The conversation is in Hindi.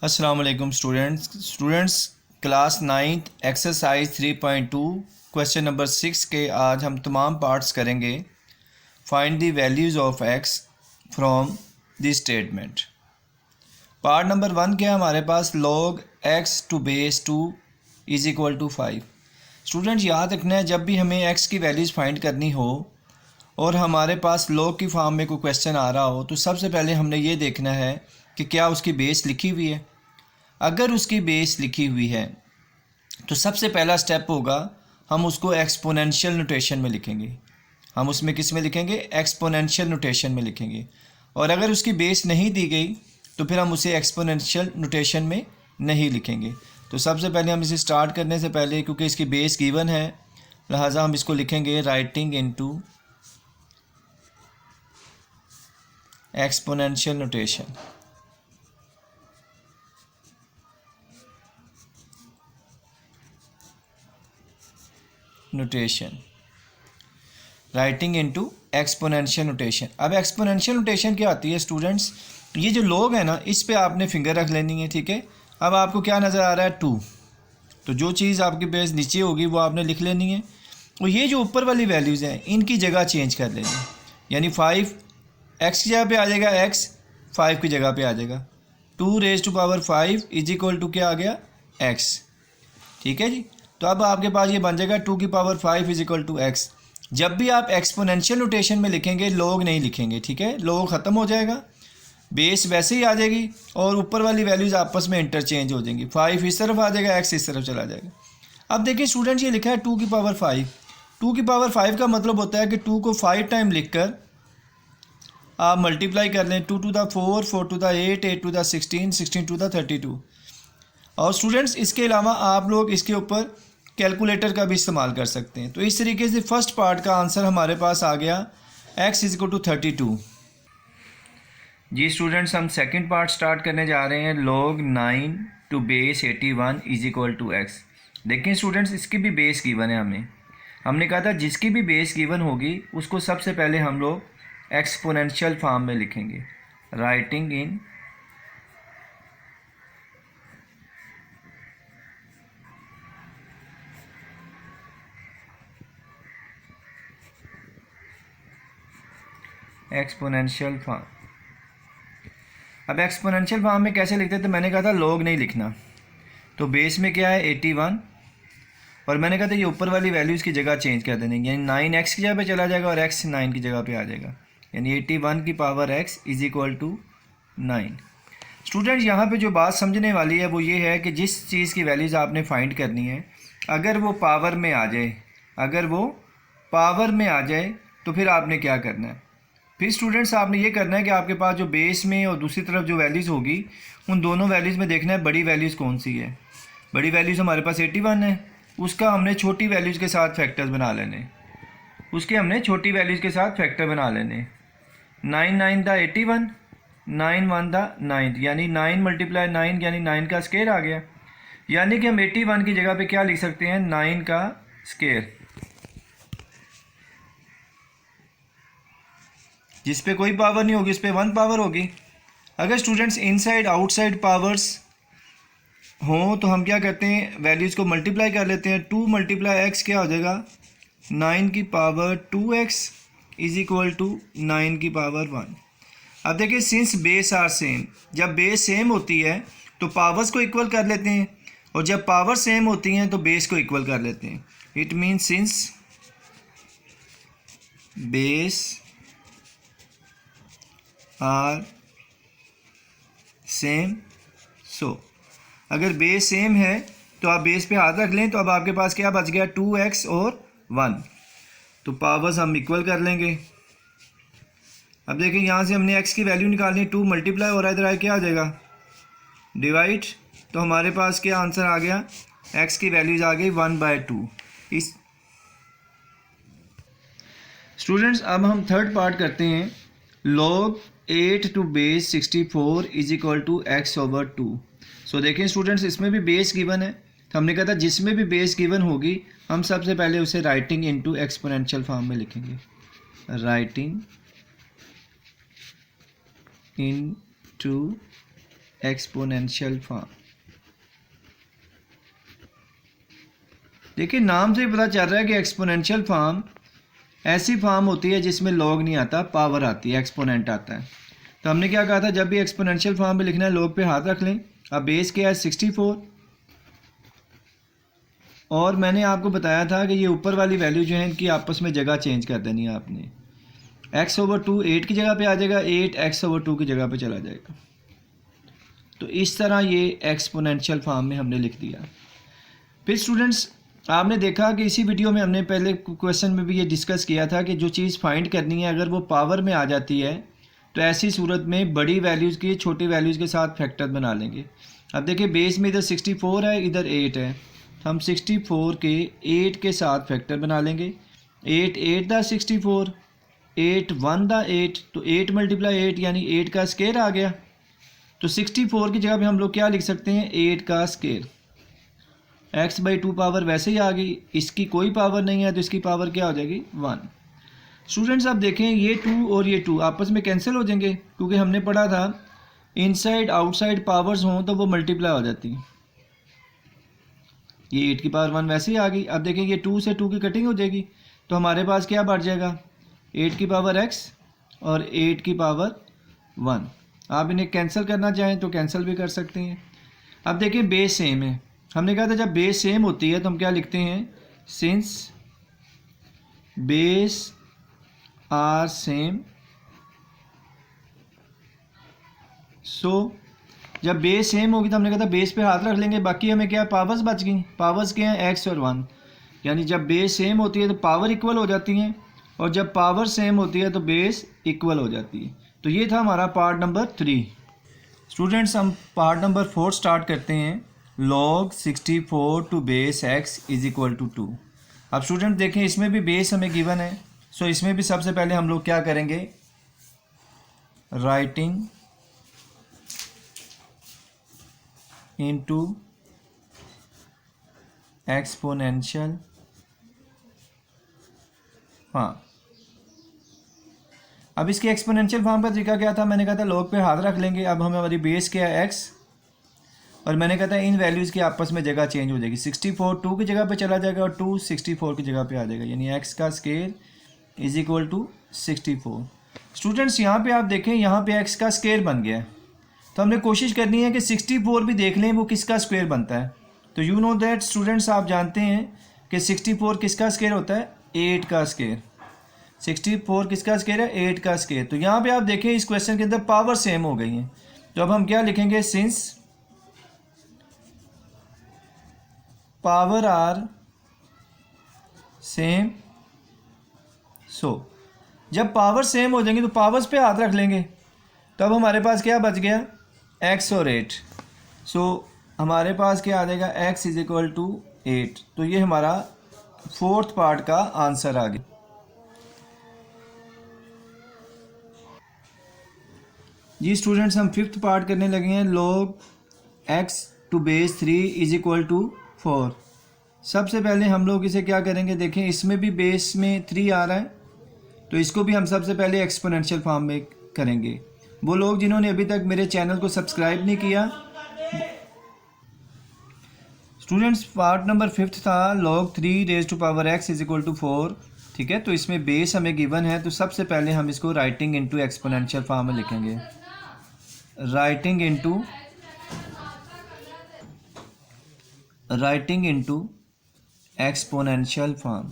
अस्सलाम वालेकुम students class 9th exercise 3.2 question number 6 के आज हम तमाम पार्ट्स करेंगे। Find the values of X from the statement. Part number 1 के हमारे पास log x to base 2 is equal to 5। Students याद रखना है, जब भी हमें x की वैल्यूज़ फाइंड करनी हो और हमारे पास log की फॉर्म में कोई क्वेश्चन आ रहा हो तो सबसे पहले हमने ये देखना है कि क्या उसकी बेस लिखी हुई है। अगर उसकी बेस लिखी हुई है तो सबसे पहला स्टेप होगा हम उसको एक्सपोनेंशियल नोटेशन में लिखेंगे। हम उसमें किस में लिखेंगे? एक्सपोनेंशियल नोटेशन में लिखेंगे। और अगर उसकी बेस नहीं दी गई तो फिर हम उसे एक्सपोनेंशियल नोटेशन में नहीं लिखेंगे। तो सबसे पहले हम इसे स्टार्ट करने से पहले, क्योंकि इसकी बेस गिवन है, लिहाजा हम इसको लिखेंगे writing into exponential notation. Writing into exponential notation. अब एक्सपोनेंशियल नोटेशन क्या आती है स्टूडेंट्स? ये जो लोग हैं ना, इस पे आपने फिंगर रख लेनी है, ठीक है। अब आपको क्या नज़र आ रहा है? 2। तो जो चीज़ आपके बेस नीचे होगी वो आपने लिख लेनी है, और ये जो ऊपर वाली वैल्यूज़ हैं इनकी जगह चेंज कर लेनी है। यानी 5 एक्स की जगह पे आ जाएगा, एक्स 5 की जगह पे आ जाएगा। 2 raise to power 5 is equal to क्या आ गया? एक्स। ठीक है जी। तो अब आपके पास ये बन जाएगा 2 की power 5 is equal to X. जब भी आप एक्सपोनेंशियल नोटेशन में लिखेंगे लोग नहीं लिखेंगे, ठीक है। लोग ख़त्म हो जाएगा, बेस वैसे ही आ जाएगी और ऊपर वाली वैल्यूज़ आपस में इंटरचेंज हो जाएंगी। 5 इस तरफ आ जाएगा, एक्स इस तरफ चला जाएगा। अब देखिए स्टूडेंट्स, ये लिखा है 2 की पावर 5। 2 की पावर 5 का मतलब होता है कि 2 को 5 टाइम लिख कर आप मल्टीप्लाई कर लें। 2 to the 4, 4 to the 8, 8 to the 16, 16 to the 32। और स्टूडेंट्स इसके अलावा आप लोग इसके ऊपर कैलकुलेटर का भी इस्तेमाल कर सकते हैं। तो इस तरीके से फर्स्ट पार्ट का आंसर हमारे पास आ गया x इज इक्वल टू 32। जी स्टूडेंट्स, हम सेकंड पार्ट स्टार्ट करने जा रहे हैं। log 9 to base 81 is equal to x। देखें स्टूडेंट्स, इसकी भी बेस गिवन है। हमने कहा था जिसकी भी बेस गिवन होगी उसको सबसे पहले हम लोग एक्सपोनेंशियल फॉर्म में लिखेंगे। Writing in exponential form. अब एक्सपोनेंशियल फॉर्म में कैसे लिखते हैं? तो मैंने कहा था log नहीं लिखना। तो बेस में क्या है? 81, और मैंने कहा था ये ऊपर वाली वैल्यूज़ की जगह चेंज कर देंगे, यानी 9x की जगह पे चला जाएगा और x 9 की जगह पे आ जाएगा। यानी 81 की power x is equal to 9। Students यहाँ पे जो बात समझने वाली है वो ये है कि जिस चीज़ की वैल्यूज़ आपने फाइंड करनी है, अगर वो पावर में आ जाए, तो फिर आपने क्या करना है? फिर स्टूडेंट्स आपने ये करना है कि आपके पास जो बेस में और दूसरी तरफ जो वैल्यूज़ होगी उन दोनों वैल्यूज़ में देखना है बड़ी वैल्यूज़ कौन सी है। बड़ी वैल्यूज़ हमारे पास 81 है, उसका हमने छोटी वैल्यूज़ के साथ फैक्टर्स बना लेने। 9 9 द 81, 9 1 द 9, यानी 9 मल्टीप्लाई 9 यानी 9 का स्केयर आ गया। यानी कि हम 81 की जगह पे क्या लिख सकते हैं? 9 का स्केयर। जिस पे कोई पावर नहीं होगी उस पर 1 पावर होगी। अगर स्टूडेंट्स इनसाइड आउटसाइड पावर्स हों तो हम क्या करते हैं? वैल्यूज़ को मल्टीप्लाई कर लेते हैं। 2 मल्टीप्लाई एक्स क्या हो जाएगा? 9 की power 2x is equal to 9 की पावर 1। अब देखिए, सिंस बेस आर सेम, जब बेस सेम होती है तो पावर्स को इक्वल कर लेते हैं, और जब पावर सेम होती हैं तो बेस को इक्वल कर लेते हैं। It means since base are same, so अगर बेस सेम है तो आप बेस पे हाथ रख लें, तो अब आपके पास क्या बच गया? 2x और 1। तो पावर्स हम इक्वल कर लेंगे। अब देखिए यहाँ से हमने x की वैल्यू निकालनी है। 2 मल्टीप्लाई हो रहा है, इधर आए क्या आ जाएगा? डिवाइड। तो हमारे पास क्या आंसर आ गया? x की वैल्यूज आ गई 1/2। इस स्टूडेंट्स अब हम थर्ड पार्ट करते हैं। log 8 to base 64 is equal to x/2। So देखें स्टूडेंट्स, इसमें भी बेस गिवन है। तो हमने कहा था जिसमें भी बेस गिवन होगी हम सबसे पहले उसे राइटिंग इनटू एक्सपोनेंशियल फॉर्म में लिखेंगे। Writing into exponential form. देखिए नाम से ही पता चल रहा है कि एक्सपोनेंशियल फॉर्म ऐसी फॉर्म होती है जिसमें लॉग नहीं आता, पावर आती है, एक्सपोनेंट आता है। तो हमने क्या कहा था, जब भी एक्सपोनेंशियल फॉर्म में लिखना है लॉग पे हाथ रख लें। अब बेस क्या है 64, और मैंने आपको बताया था कि ये ऊपर वाली वैल्यू जो है इनकी आपस में जगह चेंज कर देनी है आपने। x/2 8 की जगह पे आ जाएगा, 8 x/2 की जगह पे चला जाएगा। तो इस तरह ये एक्सपोनेंशियल फॉर्म में हमने लिख दिया। फिर स्टूडेंट्स आपने देखा कि इसी वीडियो में हमने पहले क्वेश्चन में भी ये डिस्कस किया था कि जो चीज़ फाइंड करनी है अगर वो पावर में आ जाती है तो ऐसी सूरत में बड़ी वैल्यूज़ की छोटी वैल्यूज़ के साथ फैक्टर बना लेंगे। अब देखिए बेस में इधर 64 है, इधर 8 है, तो हम 64 के 8 के साथ फैक्टर बना लेंगे। 8 8 दा 64, 8 1 दा 8, तो 8 × 8 यानी 8 का स्केयर आ गया। तो 64 की जगह पे हम लोग क्या लिख सकते हैं, 8 का स्केयर। x/2 पावर वैसे ही आ गई, इसकी कोई पावर नहीं है तो इसकी पावर क्या हो जाएगी 1। स्टूडेंट्स आप देखें ये 2 और ये 2 आपस में कैंसिल हो जाएंगे, क्योंकि हमने पढ़ा था इनसाइड आउटसाइड पावर्स हों तो वो मल्टीप्लाई हो जाती हैं। ये 8 की पावर 1 वैसे ही आ गई। अब देखें ये 2 से 2 की कटिंग हो जाएगी, तो हमारे पास क्या बढ़ जाएगा, 8 की पावर x और 8 की पावर 1। आप इन्हें कैंसिल करना चाहें तो कैंसिल भी कर सकते हैं। अब देखें बेस सेम है, हमने कहा था जब बेस सेम होती है तो हम क्या लिखते हैं, since base are same so. जब बेस सेम होगी तो हमने कहा था बेस पे हाथ रख लेंगे, बाकी हमें क्या पावर्स बच गई। पावर्स क्या हैं, x और 1, यानी जब बेस सेम होती है तो पावर इक्वल हो जाती हैं, और जब पावर सेम होती है तो बेस इक्वल हो जाती है। तो ये था हमारा पार्ट नंबर 3। स्टूडेंट्स हम पार्ट नंबर 4 स्टार्ट करते हैं। log 64 to base x is equal to 2। अब स्टूडेंट देखें इसमें भी बेस हमें गिवन है, सो इसमें भी सबसे पहले हम लोग क्या करेंगे, राइटिंग इनटू एक्सपोनेंशियल फॉर्म। अब इसके एक्सपोनेंशियल फॉर्म का तरीका क्या था, मैंने कहा था लॉग पे हाथ रख लेंगे। अब हमारी बेस क्या है x, और मैंने कहा था इन वैल्यूज़ की आपस में जगह चेंज हो जाएगी। 64 2 की जगह पे चला जाएगा और 2 64 की जगह पे आ जाएगा, यानी x का square is equal to 64। Students यहाँ पे आप देखें, यहाँ पे x का स्केयर बन गया है, तो हमने कोशिश करनी है कि 64 भी देख लें वो किसका स्क्वायर बनता है। तो यू नो दैट स्टूडेंट्स आप जानते हैं कि 64 किसका स्क्वायर होता है, 8 का स्क्वायर। 64 किसका स्क्वायर है, 8 का स्क्वायर। तो यहाँ पे आप देखें इस क्वेश्चन के अंदर पावर सेम हो गई हैं, तो अब हम क्या लिखेंगे, since power are same so. जब पावर सेम हो जाएंगी तो पावर्स पे हाथ रख लेंगे, तब हमारे पास क्या बच गया, x और 8। सो हमारे पास क्या आ जाएगा, x इज इक्वल टू 8। तो ये हमारा 4th पार्ट का आंसर आ गया। जी स्टूडेंट्स हम 5th पार्ट करने लगे हैं। log x to base 3 is equal to 4। सबसे पहले हम लोग इसे क्या करेंगे, देखें इसमें भी बेस में 3 आ रहा है, तो इसको भी हम सबसे पहले एक्सपोनेंशियल फॉर्म में करेंगे। वो लोग जिन्होंने अभी तक मेरे चैनल को सब्सक्राइब नहीं किया, स्टूडेंट्स पार्ट नंबर 5th था log 3 raise to power x is equal to 4। ठीक है, तो इसमें बेस हमें गिवन है, तो सबसे पहले हम इसको राइटिंग इनटू एक्सपोनेंशियल फॉर्म में लिखेंगे। Writing into exponential form.